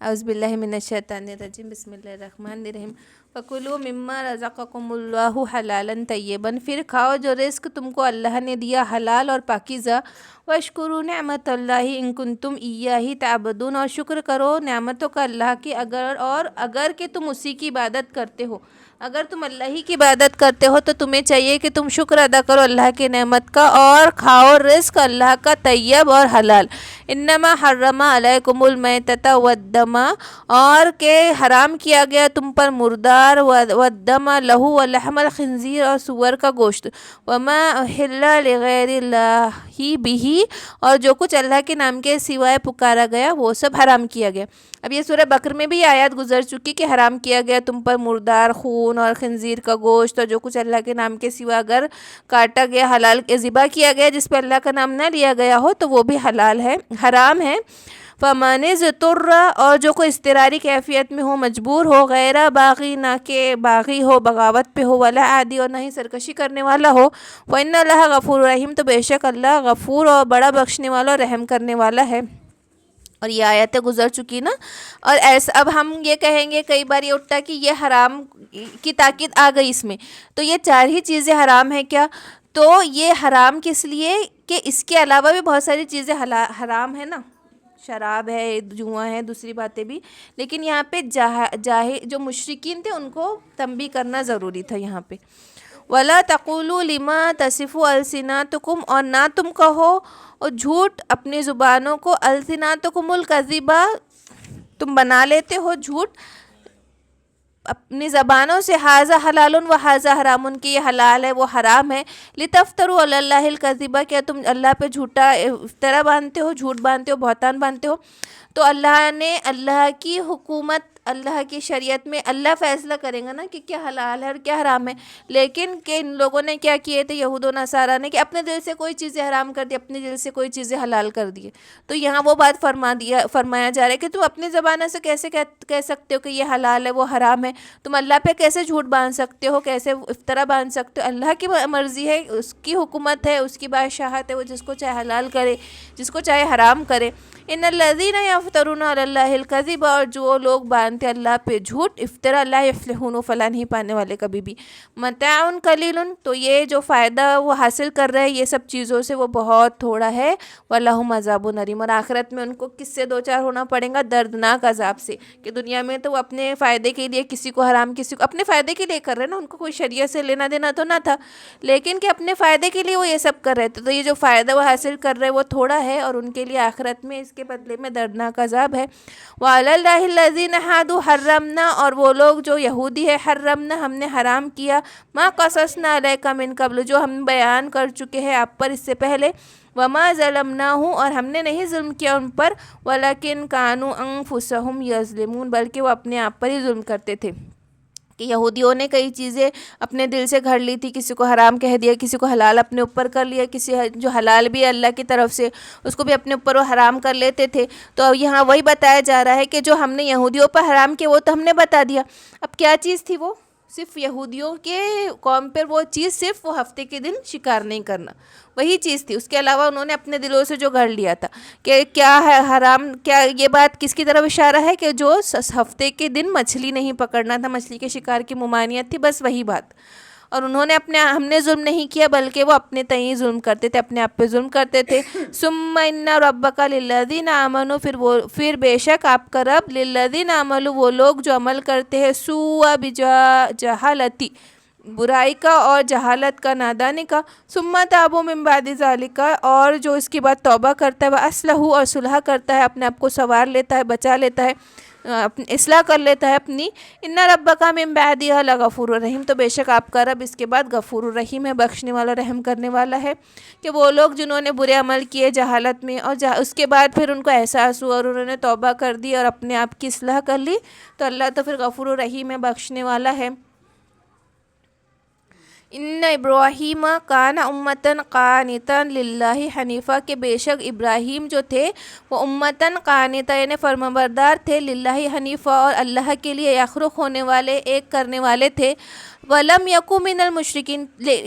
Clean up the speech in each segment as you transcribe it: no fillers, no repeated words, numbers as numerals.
اعوذ باللہ من الشیطان الرجیم، بسم اللہ الرحمن الرحیم۔ فَكُلُوا مِمَّا رَزَقَكُمُ اللَّهُ حَلَالًا طَيِّبًا، پھر کھاؤ جو رزق تم کو اللہ نے دیا حلال اور پاکیزہ۔ وَاشْكُرُوا نِعْمَتَ اللَّهِ إِن كُنتُمْ إِيَّاهُ تَعْبُدُونَ، اور شکر کرو نعمتوں کا اللہ کی اگر کہ تم اسی کی عبادت کرتے ہو۔ اگر تم اللہ ہی کی عبادت کرتے ہو تو تمہیں چاہیے کہ تم شکر ادا کرو اللہ کی نعمت کا، اور کھاؤ رزق اللہ کا طیب اور حلال۔ انما حرم علیکم المیتۃ والدم، اور کہ حرام کیا گیا تم پر مردار، والدم لہو ولحم الخنزیر، اور سور کا گوشت، وما احل لغیر اللہ بہ، اور جو کچھ اللہ کے نام کے سوائے پکارا گیا وہ سب حرام کیا گیا۔ اب یہ سورہ بقرہ میں بھی آیات گزر چکی کہ حرام کیا گیا تم پر مردار خون اور خنزیر کا گوشت، اور جو کچھ اللہ کے نام کے سوا اگر کاٹا گیا، حلال ذبح کیا گیا جس پہ اللہ کا نام نہ لیا گیا ہو تو وہ بھی حلال ہے، حرام ہے۔ فَمَنِ اضْطُرَّ، اور جو کوئی اضطراری کیفیت میں ہو، مجبور ہو، غیر باغی، نہ کہ باغی ہو، بغاوت پہ ہو، ولا عادی، اور نہ ہی سرکشی کرنے والا ہو، وَإِنَّ اللَّهَ غَفُورٌ رَحِيمٌ، تو بے شک اللہ غفور اور بڑا بخشنے والا اور رحم کرنے والا ہے۔ اور یہ آیتیں گزر چکی نا، اور ایسا اب ہم یہ کہیں گے، کئی بار یہ اٹھتا کہ یہ حرام کی تاکید آ گئی اس میں، تو یہ چار ہی چیزیں حرام ہیں کیا؟ تو یہ حرام کس لیے کہ اس کے علاوہ بھی بہت ساری چیزیں حرام ہیں نا، شراب ہے، جوا ہے، دوسری باتیں بھی، لیکن یہاں پہ جو مشرکین تھے ان کو تنبیہ کرنا ضروری تھا یہاں پہ۔ وَلَا تَقُولُوا لِمَا تَصِفُ أَلْسِنَتُكُمْ، اور نہ تم کہو اور جھوٹ اپنی زبانوں کو، أَلْسِنَتُكُمُ الْكَذِبَ، تم بنا لیتے ہو جھوٹ اپنی زبانوں سے، ھذا حلال و ھذا حرام، کہ یہ حلال ہے وہ حرام ہے، لتفتروا علی اللہ الکذب، کیا تم اللہ پہ جھوٹا افطرا باندھتے ہو، جھوٹ باندھتے ہو، بہتان باندھتے ہو۔ تو اللہ نے، اللہ کی حکومت، اللہ کی شریعت میں اللہ فیصلہ کرے گا نا کہ کیا حلال ہے اور کیا حرام ہے، لیکن کہ ان لوگوں نے کیا کیے تھے یہود و نصارہ نے، کہ اپنے دل سے کوئی چیزیں حرام کر دی، اپنے دل سے کوئی چیزیں حلال کر دی۔ تو یہاں وہ بات فرمایا جا رہا ہے کہ تم اپنی زبانوں سے کیسے کہہ سکتے ہو کہ یہ حلال ہے وہ حرام ہے، تم اللہ پہ کیسے جھوٹ باندھ سکتے ہو، کیسے افطرا باندھ سکتے ہو؟ اللہ کی مرضی ہے، اس کی حکومت ہے، اس کی بادشاہت ہے، وہ جس کو چاہے حلال کرے، جس کو چاہے حرام کرے۔ ان الذین یفترون علی اللہ الکذب، اور جو لوگ باندھتے اللہ پہ جھوٹ، افطرا، لا یفلحون، فلاح نہیں پانے والے کبھی بھی۔ متاع قلیل، تو یہ جو فائدہ وہ حاصل کر رہے یہ سب چیزوں سے وہ بہت تھوڑا ہے، وَلَهُمْ عَذَابٌ أَلِيمٌ، اور آخرت میں ان کو کس سے دوچار ہونا پڑے گا؟ دردناک عذاب سے۔ کہ دنیا میں تو وہ اپنے فائدے کے لیے کسی کو حرام، کسی کو اپنے فائدے کے لیے کر رہے نا، ان کو کوئی شریعت سے لینا دینا تو نہ تھا، لیکن کہ اپنے فائدے کے لیے وہ یہ سب کر رہے تھے، تو یہ جو فائدہ وہ حاصل کر رہے وہ تھوڑا ہے، اور ان کے لیے آخرت میں اس کے بدلے میں دردناک عذاب ہے۔ وَعَلَى اللَّهِ الَّذِينَ هَادُوا حَرَّمْنَا، اور وہ لوگ جو یہودی ہے، حرمنا، ہم نے حرام کیا، ما قصصنا علیک من قبل، جو ہم بیان کر چکے ہیں آپ پر اس سے پہلے، وما ظلمناہم، اور ہم نے نہیں ظلم کیا ان پر، ولکن کانوا انفسہم یظلمون، بلکہ وہ اپنے آپ پر ہی ظلم کرتے تھے۔ کہ یہودیوں نے کئی چیزیں اپنے دل سے گھڑ لی تھی، کسی کو حرام کہہ دیا، کسی کو حلال اپنے اوپر کر لیا، کسی جو حلال بھی اللہ کی طرف سے اس کو بھی اپنے اوپر وہ حرام کر لیتے تھے۔ تو یہاں وہی بتایا جا رہا ہے کہ جو ہم نے یہودیوں پر حرام کیا وہ تو ہم نے بتا دیا۔ اب کیا چیز تھی وہ؟ صرف یہودیوں کے قوم پر وہ چیز، صرف وہ ہفتے کے دن شکار نہیں کرنا، وہی چیز تھی۔ اس کے علاوہ انہوں نے اپنے دلوں سے جو گھڑ لیا تھا کہ کیا ہے حرام، کیا یہ بات کس کی طرف اشارہ ہے؟ کہ جو ہفتے کے دن مچھلی نہیں پکڑنا تھا، مچھلی کے شکار کی ممانعت تھی، بس وہی بات۔ اور انہوں نے ہم نے ظلم نہیں کیا، بلکہ وہ اپنے تئیں ظلم کرتے تھے، اپنے آپ پہ ظلم کرتے تھے۔ ثم ان ربک للذین آمنوا، پھر بے شک آپ کا رب، للذین آمنوا، وہ لوگ جو عمل کرتے ہیں، سوء بجہالتی، برائی کا اور جہالت کا، نادانی کا، ثم تابوا من بعد ذلک، اور جو اس کے بعد توبہ کرتا ہے، واصلحوا، اور صلح کرتا ہے، اپنے آپ کو سنوار لیتا ہے، بچا لیتا ہے، اصلاح کر لیتا ہے اپنی، ان ربک من بعدها لغفور رحیم، تو بے شک آپ کا رب اس کے بعد غفور الرحیم ہے، بخشنے والا، رحم کرنے والا ہے۔ کہ وہ لوگ جنہوں نے برے عمل کیے جہالت میں، اور اس کے بعد پھر ان کو احساس ہوا اور انہوں نے توبہ کر دی اور اپنے آپ کی اصلاح کر لی، تو اللہ تو پھر غفور الرحیم ہے، بخشنے والا ہے۔ ان ابراہیم کان امتن قانتا للہ حنیفہ، کہ بے شک ابراہیم جو تھے وہ امتن قانتا، یعنی فرمانبردار تھے، للہ حنیفہ، اور اللہ کے لیے یخرق ہونے والے، ایک کرنے والے تھے، ولم یکو من المشرکین،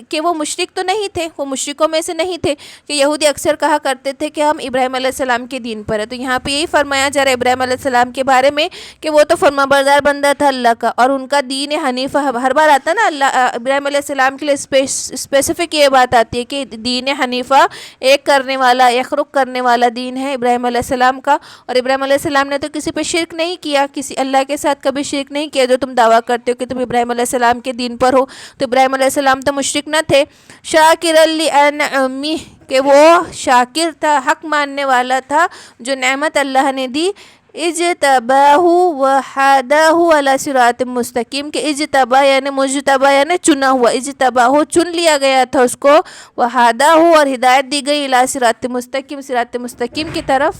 کہ وہ مشرک تو نہیں تھے، وہ مشرکوں میں سے نہیں تھے، کہ یہودی اکثر کہا کرتے تھے کہ ہم ابراہیم علیہ السلام کے دین پر ہیں. تو یہاں پہ یہی فرمایا جا رہا ہے ابراہیم علیہ السلام کے بارے میں کہ وہ تو فرمانبردار بندہ تھا اللہ کا، اور ان کا دین حنیفہ. ہر بار آتا نا اللہ ابراہیم علیہ السلام کے لیے اسپیسیفک یہ بات آتی ہے کہ دین حنیفہ ایک کرنے والا، یخرق کرنے والا دین ہے ابراہیم علیہ السلام کا. اور ابراہیم علیہ السلام نے تو کسی پہ شرک نہیں کیا، کسی اللہ کے ساتھ کبھی شرک نہیں کیا، جو تم دعویٰ کرتے ہو کہ تم ابراہیم علیہ السلام کے دین پر ہو. تو ابراہیم علیہ السلام تو مشرک نہ تھے. شاکر لانعمہ، کہ وہ شاکر تھا، حق ماننے والا تھا جو نعمت اللہ نے دی. اجتباہ وحداہ علی صراط مستقیم، کہ اجتبا یعنی مجتبا یعنی چنا ہوا، اجتباہ چن لیا گیا تھا اس کو، وحداہ اور ہدایت دی گئی، الی صراط مستقیم صراط مستقیم کی طرف.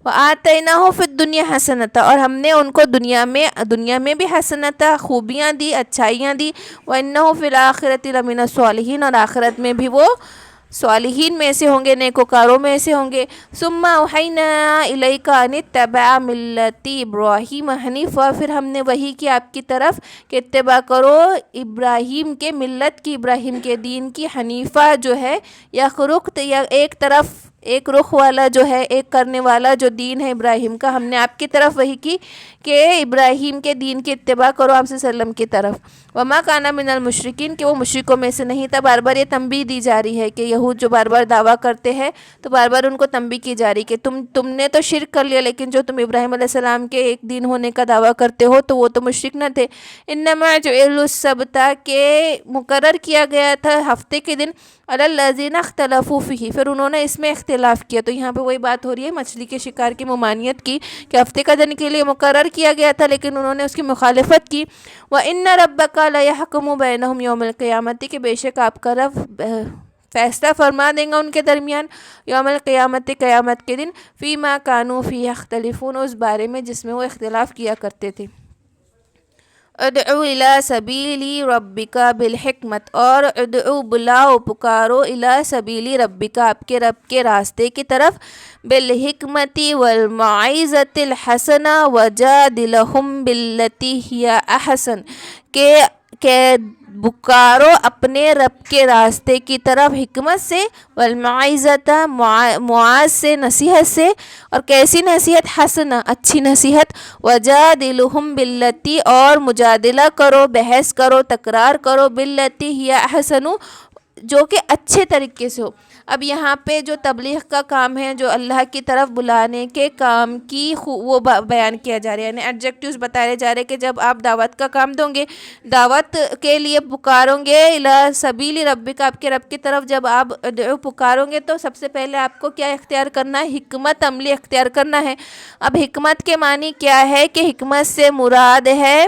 وآتیناہ فی الدنیا حسنۃ، اور ہم نے ان کو دنیا میں بھی حسنۃ خوبیاں دی، اچھائیاں دی. وانہ فی الآخرۃ لمن الصالحین، اور آخرت میں بھی وہ صالحین میں سے ہوں گے، نیکوکاروں میں سے ہوں گے. ثم اوحینا الیک ان اتبع ملت ابراہیم حنیفا، پھر ہم نے وحی کی آپ کی طرف کہ اتباع کرو ابراہیم کے ملت کی، ابراہیم کے دین کی. حنیفہ جو ہے یخرق، یا ایک طرف ایک رخ والا جو ہے، ایک کرنے والا جو دین ہے ابراہیم کا، ہم نے آپ کی طرف وحی کی کہ ابراہیم کے دین کی اتباع کرو آپ صلی اللہ علیہ وسلم کی طرف. وما کان من المشرکین، کہ وہ مشرکوں میں سے نہیں تھا. بار بار یہ تنبیہ دی جا رہی ہے کہ یہود جو بار بار دعویٰ کرتے ہیں تو بار بار ان کو تنبیہ کی جا رہی کہ تم نے تو شرک کر لیا، لیکن جو تم ابراہیم علیہ السلام کے ایک دین ہونے کا دعویٰ کرتے ہو تو وہ تو مشرک نہ تھے. انما جعلوا السبت، کہ مقرر کیا گیا تھا ہفتے کے دن، علی الذین اختلفوا فیہ، پھر انہوں نے اس میں اختلاف کیا. تو یہاں پہ وہی بات ہو رہی ہے مچھلی کے شکار کی ممانعت کی، کہ ہفتے کا دن کے لیے مقرر کیا گیا تھا لیکن انہوں نے اس کی مخالفت کی. وَإِنَّ رَبَّكَ لَيَحْكُمُ بَيْنَهُمْ يَوْمَ الْقِيَامَةِ، کہ بے شک آپ کا رب فیصلہ فرما دیں گا ان کے درمیان یوم القیامت، قیامت کے دن. فِيمَا كَانُوا فِيهِ يَخْتَلِفُونَ، اس بارے میں جس میں وہ اختلاف کیا کرتے تھے. ادعو الی سبیلی ربک بالحکمت، اور ادعو بلاؤ پکارو الی سبیلی ربک، آپ کے رب کے راستے کی طرف، بالحکمت والموعظۃ الحسنہ وجادلہم باللتی ہی احسن، کہ پکارو اپنے رب کے راستے کی طرف حکمت سے، والموعظۃ مواعظ سے، نصیحت سے. اور کیسی نصیحت؟ حسنہ اچھی نصیحت. وجادلہم باللتی، اور مجادلہ کرو، بحث کرو، تکرار کرو، باللتی ہی احسن، جو کہ اچھے طریقے سے ہو. اب یہاں پہ جو تبلیغ کا کام ہے، جو اللہ کی طرف بلانے کے کام کی وہ بیان کیا جا رہا ہے، یعنی ایڈجیکٹیوز بتائے جا رہے ہیں کہ جب آپ دعوت کا کام دوں گے، دعوت کے لیے پکاروں گے الی سبیل ربک، آپ کے رب کی طرف جب آپ پکاروں گے تو سب سے پہلے آپ کو کیا اختیار کرنا ہے؟ حکمت عملی اختیار کرنا ہے. اب حکمت کے معنی کیا ہے؟ کہ حکمت سے مراد ہے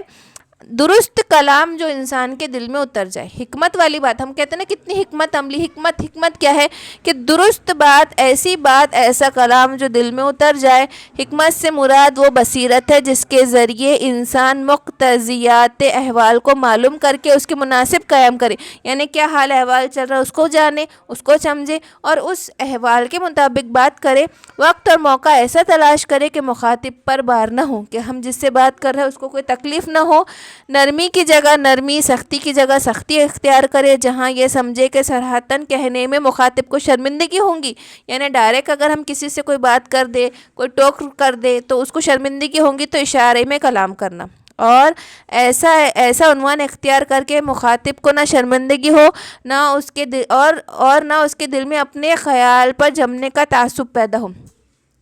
درست کلام جو انسان کے دل میں اتر جائے. حکمت والی بات ہم کہتے ہیں نا کتنی حکمت عملی. حکمت کیا ہے؟ کہ درست بات، ایسی بات، ایسا کلام جو دل میں اتر جائے. حکمت سے مراد وہ بصیرت ہے جس کے ذریعے انسان مقتضیات احوال کو معلوم کر کے اس کے مناسب قیام کرے، یعنی کیا حال احوال چل رہا ہے اس کو جانے، اس کو سمجھے اور اس احوال کے مطابق بات کرے. وقت اور موقع ایسا تلاش کرے کہ مخاطب پر بار نہ ہو، کہ ہم جس سے بات کر رہے ہیں اس کو کوئی تکلیف نہ ہو. نرمی کی جگہ نرمی، سختی کی جگہ سختی اختیار کرے، جہاں یہ سمجھے کہ صراحتاً کہنے میں مخاطب کو شرمندگی ہوں گی. یعنی ڈائریکٹ اگر ہم کسی سے کوئی بات کر دے، کوئی ٹوک کر دے تو اس کو شرمندگی ہوں گی، تو اشارے میں کلام کرنا، اور ایسا عنوان اختیار کر کے مخاطب کو نہ شرمندگی ہو، نہ اس کے اور نہ اس کے دل میں اپنے خیال پر جمنے کا تعصب پیدا ہو.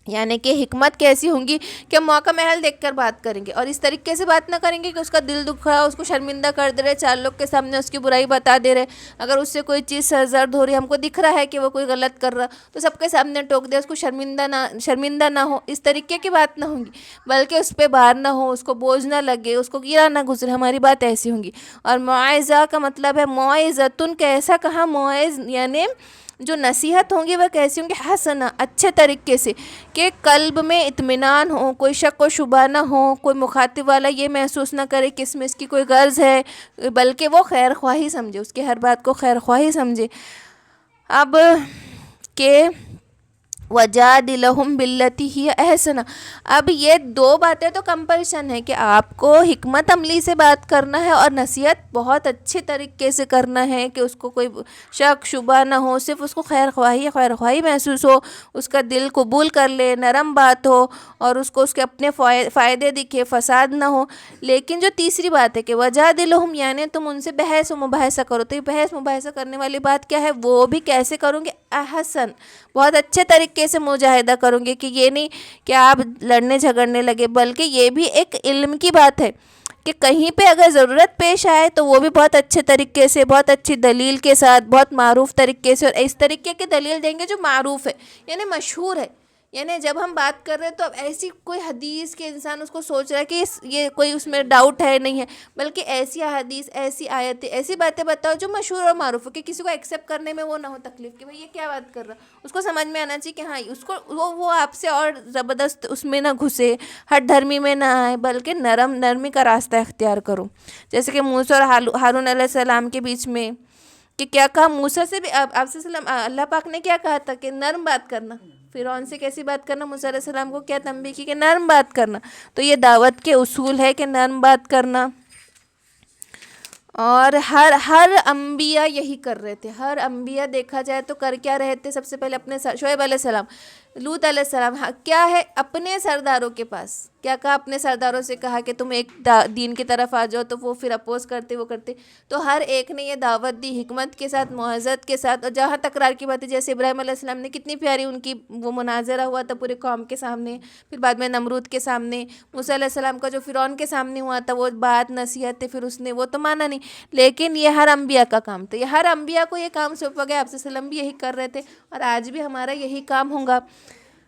یعنی کہ حکمت کیسی ہوں گی کہ موقع محل دیکھ کر بات کریں گے، اور اس طریقے سے بات نہ کریں گے کہ اس کا دل دکھ رہا، اس کو شرمندہ کر دے رہے، چار لوگ کے سامنے اس کی برائی بتا دے رہے. اگر اس سے کوئی چیز سرزد ہو رہی، ہم کو دکھ رہا ہے کہ وہ کوئی غلط کر رہا، تو سب کے سامنے ٹوک دے، اس کو شرمندہ نہ ہو. اس طریقے کی بات نہ ہوں گی، بلکہ اس پہ بار نہ ہو، اس کو بوجھ نہ لگے، اس کو گرا نہ گزرے. ہماری بات ایسی ہوں گی. اور موعظہ کا مطلب ہے موعظۃن، کیسا کہا؟ موعظ یعنی جو نصیحت ہوں گی وہ کیسی ہوں گی؟ حسنہ اچھے طریقے سے، کہ قلب میں اطمینان ہو، کوئی شک و شبہ نہ ہو، کوئی مخاطب والا یہ محسوس نہ کرے کہ اس میں اس کی کوئی غرض ہے، بلکہ وہ خیر خواہی سمجھے، اس کی ہر بات کو خیر خواہی سمجھے. اب کہ وَجَادِلْهُمْ بِالَّتِي هِيَ أَحْسَنُ۔ اب یہ دو باتیں تو کمپلشن ہے کہ آپ کو حکمت عملی سے بات کرنا ہے اور نصیحت بہت اچھے طریقے سے کرنا ہے کہ اس کو کوئی شک شبہ نہ ہو، صرف اس کو خیر خواہی محسوس ہو، اس کا دل قبول کر لے، نرم بات ہو اور اس کو اس کے اپنے فائدے دکھے، فساد نہ ہو۔ لیکن جو تیسری بات ہے کہ وَجَادِلْهُمْ یعنی تم ان سے بحث و مباحثہ کرو، تو یہ بحث مباحثہ کرنے والی بات کیا ہے؟ وہ بھی کیسے کروں گے؟ احسن، بہت اچھے طریقے سے مجاہدہ کروں گے، کہ یہ نہیں کہ آپ لڑنے جھگڑنے لگے، بلکہ یہ بھی ایک علم کی بات ہے کہ کہیں پہ اگر ضرورت پیش آئے تو وہ بھی بہت اچھے طریقے سے، بہت اچھی دلیل کے ساتھ، بہت معروف طریقے سے، اور اس طریقے کی دلیل دیں گے جو معروف ہے، یعنی مشہور ہے۔ یعنی جب ہم بات کر رہے ہیں تو اب ایسی کوئی حدیث کے انسان اس کو سوچ رہا ہے کہ یہ کوئی اس میں ڈاؤٹ ہے نہیں ہے، بلکہ ایسی حدیث، ایسی آیتیں، ایسی باتیں بتاؤ جو مشہور اور معروف ہو، کہ کسی کو ایکسیپٹ کرنے میں وہ نہ ہو تکلیف کہ بھئی یہ کیا بات کر رہا، اس کو سمجھ میں آنا چاہیے کہ ہاں اس کو وہ آپ سے اور زبردست اس میں نہ گھسے، ہٹ دھرمی میں نہ آئے، بلکہ نرمی کا راستہ اختیار کرو۔ جیسے کہ موسیٰ اور ہارون علیہ السلام کے بیچ میں کہ کیا کہا موسیٰ سے بھی، آپ سے اللہ پاک نے کیا کہا تھا کہ نرم بات کرنا، فرعون سے کیسی بات کرنا، موسیٰ علیہ السلام کو کیا تنبیہ کی کہ نرم بات کرنا۔ تو یہ دعوت کے اصول ہے کہ نرم بات کرنا، اور ہر انبیاء یہی کر رہے تھے۔ ہر انبیاء دیکھا جائے تو کر کیا رہے تھے؟ سب سے پہلے اپنے شعیب علیہ السلام، لوط علیہ السلام، کیا ہے اپنے سرداروں کے پاس کیا کہا؟ اپنے سرداروں سے کہا کہ تم ایک دین کی طرف آ جاؤ، تو وہ پھر اپوز کرتے، وہ کرتے۔ تو ہر ایک نے یہ دعوت دی حکمت کے ساتھ، معزت کے ساتھ، اور جہاں تکرار کی بات ہے، جیسے ابراہیم علیہ السلام نے کتنی پیاری ان کی وہ مناظرہ ہوا تھا پورے قوم کے سامنے، پھر بعد میں نمرود کے سامنے، موسیٰ علیہ السلام کا جو فرعون کے سامنے ہوا تھا وہ بات نصیحت، پھر اس نے وہ تو مانا نہیں، لیکن یہ ہر انبیاء کا کام تھا، یہ ہر انبیاء کو یہ کام سونپا گیا، آپ صلی اللہ علیہ وسلم بھی یہی کر رہے تھے، اور آج بھی ہمارا یہی کام ہوگا،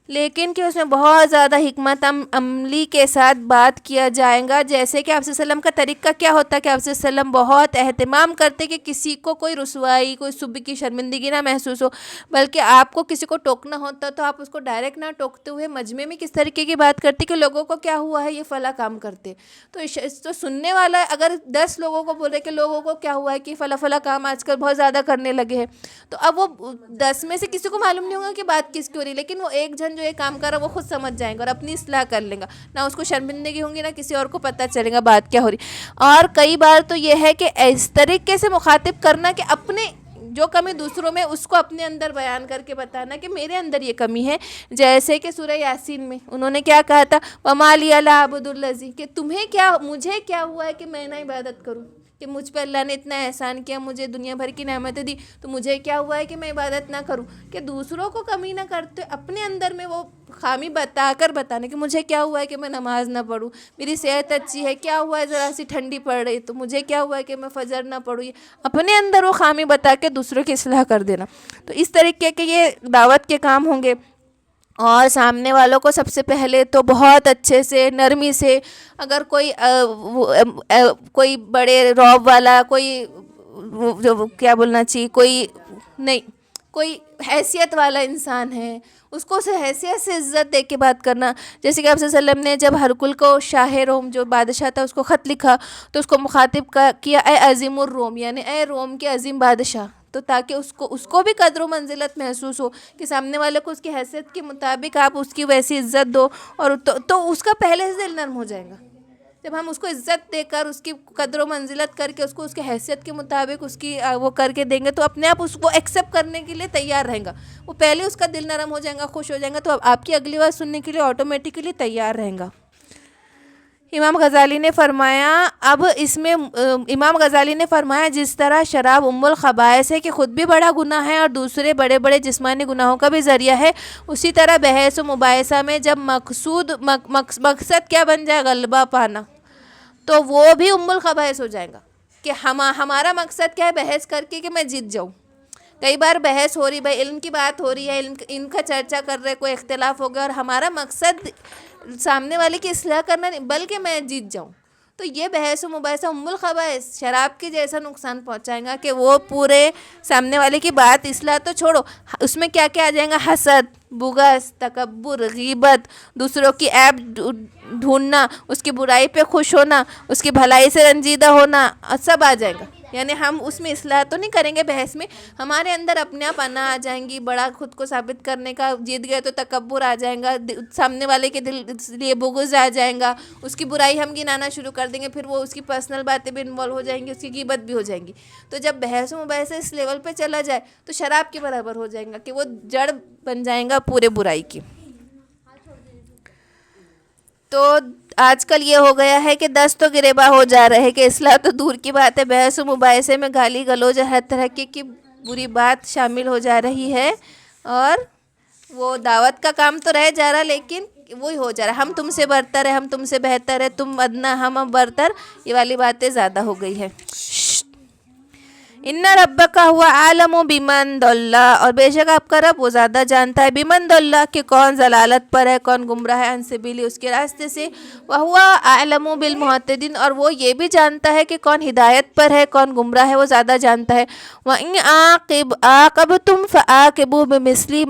لیکن کہ اس میں بہت زیادہ حکمت عملی کے ساتھ بات کیا جائے گا۔ جیسے کہ آپ صلی اللہ علیہ وسلم کا طریقہ کیا ہوتا ہے کہ آپ صلی اللہ علیہ وسلم بہت اہتمام کرتے کہ کسی کو کوئی رسوائی، کوئی صبح کی شرمندگی نہ محسوس ہو، بلکہ آپ کو کسی کو ٹوکنا ہوتا تو آپ اس کو ڈائریکٹ نہ ٹوکتے ہوئے مجمع میں کس طریقے کی بات کرتے کہ لوگوں کو کیا ہوا ہے، یہ فلاں کام کرتے، تو سننے والا اگر 10 لوگوں کو بولے کہ لوگوں کو کیا ہوا ہے کہ فلاں کام آج کل بہت زیادہ کرنے لگے ہیں، تو اب وہ 10 میں سے کسی کو معلوم نہیں ہوگا کہ بات کس کی ہو رہی ہے، لیکن وہ ایک جن جو یہ کام کر رہا ہے وہ خود سمجھ جائیں گا اور اپنی اصلاح کر لیں گا، نہ اس کو شرمندگی ہوں گی، نہ کسی اور کو پتہ چلے گا بات کیا ہو رہی۔ اور کئی بار تو یہ ہے کہ اس طریقے سے مخاطب کرنا کہ اپنے جو کمی دوسروں میں اس کو اپنے اندر بیان کر کے بتانا کہ میرے اندر یہ کمی ہے، جیسے کہ سورہ یاسین میں انہوں نے کیا کہا تھا، وَمَا لِيَ لَا أَعْبُدُ الَّذِي، کہ مجھے کیا ہوا ہے کہ میں نہ عبادت کروں، کہ مجھ پہ اللہ نے اتنا احسان کیا، مجھے دنیا بھر کی نعمتیں دی، تو مجھے کیا ہوا ہے کہ میں عبادت نہ کروں، کہ دوسروں کو کمی نہ کرتے، اپنے اندر میں وہ خامی بتا کر بتانے کہ مجھے کیا ہوا ہے کہ میں نماز نہ پڑھوں، میری صحت اچھی ہے، کیا ہوا ہے ذرا سی ٹھنڈی پڑ رہی تو مجھے کیا ہوا ہے کہ میں فجر نہ پڑھوں، اپنے اندر وہ خامی بتا کے دوسروں کی اصلاح کر دینا۔ تو اس طریقے کے یہ دعوت کے کام ہوں گے، اور سامنے والوں کو سب سے پہلے تو بہت اچھے سے نرمی سے، اگر کوئی بڑے رعب والا، کوئی جو کیا بولنا چاہیے، کوئی حیثیت والا انسان ہے، اس کو اسے حیثیت سے عزت دے کے بات کرنا، جیسے کہ آپ صلی اللہ علیہ وسلم نے جب ہرقل کو شاہ روم جو بادشاہ تھا اس کو خط لکھا تو اس کو مخاطب کیا اے عظیم الروم، یعنی اے روم کے عظیم بادشاہ، تو تاکہ اس کو بھی قدر و منزلت محسوس ہو کہ سامنے والے کو اس کی حیثیت کے مطابق آپ اس کی ویسی عزت دو، اور تو اس کا پہلے سے دل نرم ہو جائے گا، جب ہم اس کو عزت دے کر اس کی قدر و منزلت کر کے اس کو اس کی حیثیت کے مطابق اس کی وہ کر کے دیں گے تو اپنے آپ اس کو ایکسیپٹ کرنے کے لیے تیار رہیں گا، وہ پہلے اس کا دل نرم ہو جائے گا، خوش ہو جائے گا، تو آپ کی اگلی بات سننے کے لیے آٹومیٹکلی تیار رہیں گا۔ امام غزالی نے فرمایا جس طرح شراب ام الخبائث ہے کہ خود بھی بڑا گناہ ہے اور دوسرے بڑے بڑے جسمانی گناہوں کا بھی ذریعہ ہے، اسی طرح بحث و مباحثہ میں جب مقصد کیا بن جائے غلبہ پانا تو وہ بھی ام الخبائث ہو جائے گا، کہ ہمارا مقصد کیا ہے بحث کر کے کہ میں جیت جاؤں۔ کئی بار بحث ہو رہی، بھائی علم کی بات ہو رہی ہے، علم کا چرچا کر رہے، کوئی اختلاف ہو گیا اور ہمارا مقصد سامنے والے کی اصلاح کرنا نہیں بلکہ میں جیت جاؤں، تو یہ بحث و مباحثہ ام الخبائث شراب کے جیسا نقصان پہنچائے گا کہ وہ پورے سامنے والے کی بات اصلاح تو چھوڑو، اس میں کیا کیا آ جائیں گا، حسد، بغض، تکبر، غیبت، دوسروں کی عیب ڈھونڈنا، اس کی برائی پہ خوش ہونا، اس کی بھلائی سے رنجیدہ ہونا، سب آ جائے گا۔ یعنی ہم اس میں اصلاح تو نہیں کریں گے بحث میں، ہمارے اندر اپنے آپ انا آ جائیں گی، بڑا خود کو ثابت کرنے کا، جیت گئے تو تکبر آ جائیں گا، سامنے والے کے دل لیے بغض آ جائیں گا، اس کی برائی ہم گنانا شروع کر دیں گے، پھر وہ اس کی پرسنل باتیں بھی انوالو ہو جائیں گی، اس کی غیبت بھی ہو جائیں گی. تو جب بحث و مباحثہ اس لیول پہ چلا جائے تو شراب کے برابر ہو جائیں گا کہ وہ جڑ بن جائیں گا پورے برائی کی. تو آج کل یہ ہو گیا ہے کہ دست تو گریباں ہو جا رہے ہیں کہ اصلاح تو دور کی بات ہے، بحث و مباحثے میں گالی گلوچ ہر طرح کی بری بات شامل ہو جا رہی ہے، اور وہ دعوت کا کام تو رہ جا رہا لیکن وہی ہو جا رہا، ہم تم سے برتر ہے، ہم تم سے بہتر ہے، تم ادنا ہم برتر، یہ والی باتیں زیادہ ہو گئی ہے. ان ربک ہوا عالم بمن ضل، اور بے شک آپ کا رب وہ زیادہ جانتا ہے، بمن ضل کہ کون ضلالت پر ہے، کون گمراہ ہے، عن سبیلی اس کے راستے سے، وہوا اعلم بالمہتدین، اور وہ یہ بھی جانتا ہے کہ کون ہدایت پر ہے، کون گمراہ ہے، وہ زیادہ جانتا ہے. وَإِنْ عَاقَبْتُمْ فَعَاقِبُوا بِمِثْلِ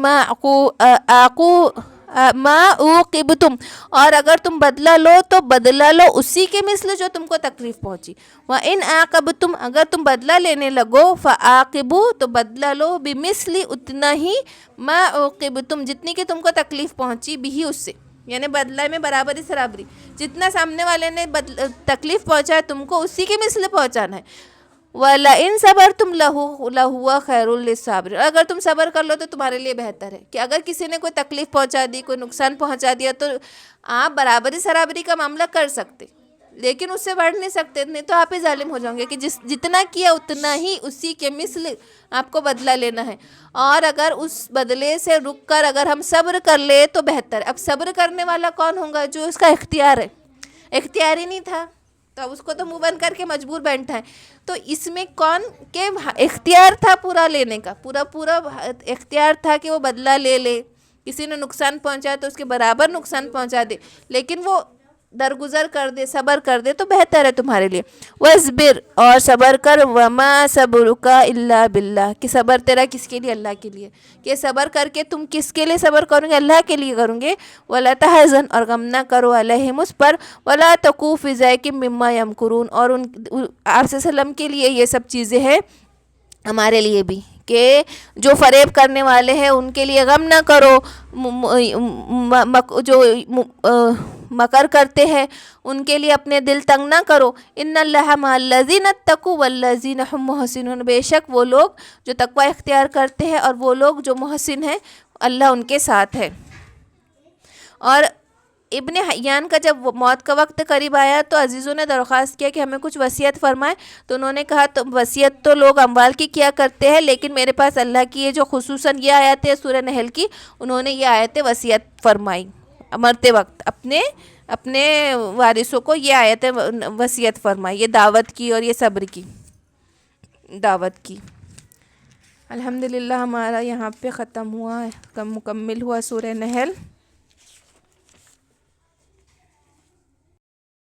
ما عوقبتم، اور اگر تم بدلہ لو تو بدلہ لو اسی کے مثل جو تم کو تکلیف پہنچی. وَإِنْ عَاقَبْتُمْ، اگر تم بدلہ لینے لگو، فَعَاقِبُوا، تو بدلہ لو، بِمِثْلِ اتنا ہی، ما عوقبتم، جتنی کہ تم کو تکلیف پہنچی، بھی اس سے، یعنی بدلہ میں برابری سرابری، جتنا سامنے والے نے تکلیف پہنچا ہے تم کو اسی کے مثل پہنچانا ہے. وَلَئِن صَبَرْتُمْ لَهُوَ خَيْرٌ لِلصَّابِرِينَ، اگر تم صبر کر لو تو تمہارے لیے بہتر ہے. کہ اگر کسی نے کوئی تکلیف پہنچا دی، کوئی نقصان پہنچا دیا، تو آپ برابری سرابری کا معاملہ کر سکتے لیکن اس سے بڑھ نہیں سکتے، نہیں تو آپ ہی ظالم ہو جاؤں گے کہ جتنا کیا اتنا ہی اسی کے مثل آپ کو بدلہ لینا ہے. اور اگر اس بدلے سے رک کر اگر ہم صبر کر لے تو بہتر. اب صبر کرنے والا کون ہوگا؟ جو اس کا اختیار ہے، اختیار ہی نہیں تھا تو اب اس کو تو منہ بند کر کے مجبور بیٹھا ہے. تو اس میں کون کے اختیار تھا پورا لینے کا، پورا اختیار تھا کہ وہ بدلہ لے، کسی نے نقصان پہنچا تو اس کے برابر نقصان پہنچا دے، لیکن وہ درگزر کر دے، صبر کر دے تو بہتر ہے تمہارے لیے. وَاصْبِرْ، اور صبر کر، وَمَا صَبْرُكَ إِلَّا بِاللَّهِ، کہ صبر تیرا کس کے لیے؟ اللہ کے لیے. کہ صبر کر کے تم کس کے لیے صبر کرو گے؟ اللہ کے لیے کروں گے. وَلَا تَحْزَنْ، اور غم نہ کرو، عَلَيْهِمْ اس پر، وَلَا تَكُوا فِي ضَيْقٍ مِّمَّا يَمْكُرُونَ، اور آپ صلی اللہ علیہ وسلم کے لیے یہ سب چیزیں ہیں، ہمارے لیے بھی، کہ جو فریب کرنے والے ہیں ان کے لیے غم نہ کرو، جو مکر کرتے ہیں ان کے لیے اپنے دل تنگ نہ کرو. ان اللہ مع الذین اتقوا والذین هم محسنون، بے شک وہ لوگ جو تقوی اختیار کرتے ہیں اور وہ لوگ جو محسن ہیں اللہ ان کے ساتھ ہے. اور ابن حیان کا جب موت کا وقت قریب آیا تو عزیزوں نے درخواست کیا کہ ہمیں کچھ وصیت فرمائے، تو انہوں نے کہا تو وصیت تو لوگ اموال کی کیا کرتے ہیں، لیکن میرے پاس اللہ کی یہ جو خصوصاً یہ آیت ہے سورہ نحل کی، انہوں نے یہ آیت وصیت فرمائی مرتے وقت اپنے وارثوں کو، یہ آیت وصیت فرمائی، یہ دعوت کی اور یہ صبر کی دعوت کی. الحمدللہ ہمارا یہاں پہ ختم ہوا، مکمل ہوا سورہ نحل.